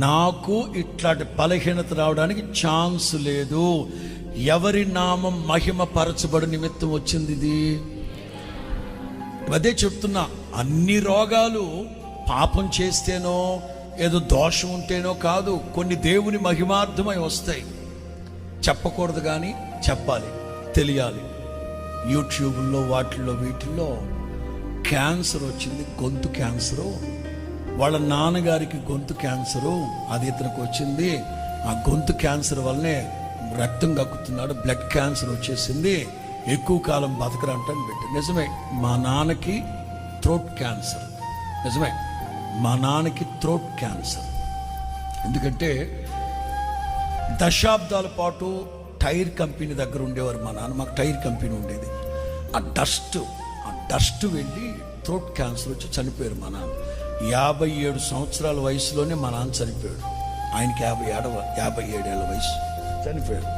నాకు ఇట్లాంటి బలహీనత రావడానికి ఛాన్స్ లేదు. ఎవరి నామం మహిమ పరచబడు నిమిత్తం వచ్చింది ఇది. అదే చెప్తున్నా, అన్ని రోగాలు పాపం చేస్తేనో ఏదో దోషం ఉంటేనో కాదు, కొన్ని దేవుని మహిమార్థమై వస్తాయి. చెప్పకూడదు కానీ చెప్పాలి, తెలియాలి. యూట్యూబ్లో వాటిల్లో వీటిల్లో క్యాన్సర్ వచ్చింది, గొంతు క్యాన్సరు. వాళ్ళ నాన్నగారికి గొంతు క్యాన్సరు, అది ఇతనికి వచ్చింది. ఆ గొంతు క్యాన్సర్ వల్లనే రక్తం కక్కుతున్నాడు, బ్లడ్ క్యాన్సర్ వచ్చేసింది, ఎక్కువ కాలం బతకరంటని పెట్టి. నిజమే, మా నాన్నకి థ్రోట్ క్యాన్సర్. నిజమే, మా నాన్నకి థ్రోట్ క్యాన్సర్. ఎందుకంటే దశాబ్దాల పాటు టైర్ కంపెనీ దగ్గర ఉండేవారు మా నాన్న. మాకు టైర్ కంపెనీ ఉండేది. ఆ డస్ట్ వెళ్ళి థ్రోట్ క్యాన్సర్ వచ్చి చనిపోయారు మా నాన్న. 57 సంవత్సరాల వయసులోనే మా నాన్న చనిపోయాడు. ఆయనకి 57 ఏళ్ళ వయసు, చనిపోయాడు.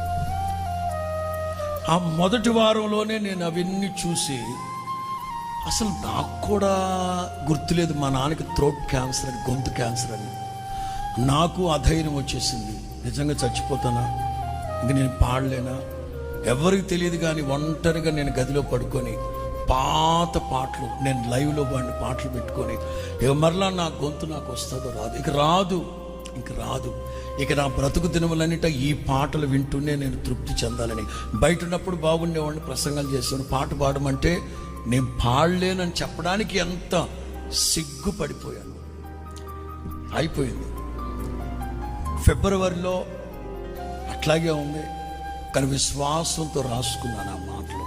ఆ మొదటి వారంలోనే నేను అవన్నీ చూసి అసలు నాకు కూడా గుర్తులేదు మా నాన్నకి థ్రోట్ క్యాన్సర్ అని, గొంతు క్యాన్సర్ అని. నాకు అధైర్యం వచ్చేసింది, నిజంగా చచ్చిపోతానా, ఇంక నేను పాడలేనా, ఎవరికి తెలియదు. కానీ ఒంటరిగా నేను గదిలో పడుకొని పాత పాటలు, నేను లైవ్లో వాడిని పాటలు పెట్టుకొని, ఇక మరలా నా గొంతు నాకు వస్తుందో రాదు, ఇంక రాదు, ఇక నా బ్రతుకు దినములన్నిట ఈ పాటలు వింటూనే నేను తృప్తి చెందాలని. బయట ఉన్నప్పుడు బాగుండేవాడిని, ప్రసంగాలు చేసేవాడిని. పాట పాడమంటే నేను పాడలేనని చెప్పడానికి ఎంత సిగ్గుపడిపోయాను. అయిపోయింది. ఫిబ్రవరిలో అట్లాగే ఉంది, కానీ విశ్వాసంతో రాసుకున్నాను ఆ మాటలు.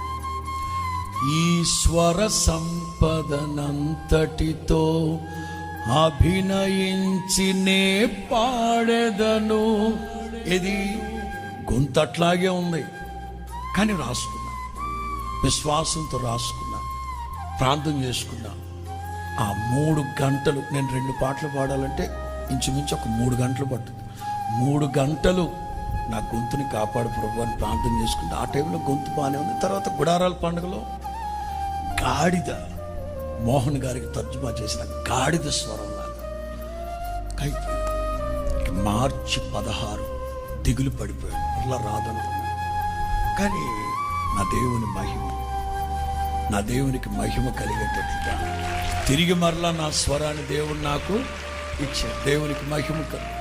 ఈశ్వర సంపదనంతటితో అభినయించి నే పాడెదను. ఇది గొంతు అట్లాగే ఉంది, కానీ రాసుకున్నా, విశ్వాసంతో రాసుకున్నా, ప్రార్థన చేసుకున్నా. ఆ 3 గంటలు, నేను 2 పాటలు పాడాలంటే ఇంచుమించు ఒక 3 గంటలు పడుతుంది. 3 గంటలు నా గొంతుని కాపాడు ప్రభు అని ప్రార్థన చేసుకుంటా. ఆ టైంలో గొంతు బాగానే ఉంది. తర్వాత గుడారాల పండుగలో గాడిద, మోహన్ గారికి తర్జుమా చేసిన గాడిద స్వరం లాగా అయిపోయింది. మార్చి 16 దిగులు పడిపోయాడు, అలా రాదనుకున్నాను. కానీ నా దేవునికి మహిమ కలిగేటట్లుగా తిరిగి మరలా నా స్వరాన్ని దేవుడు నాకు ఇచ్చాడు. దేవునికి మహిమ కలిగి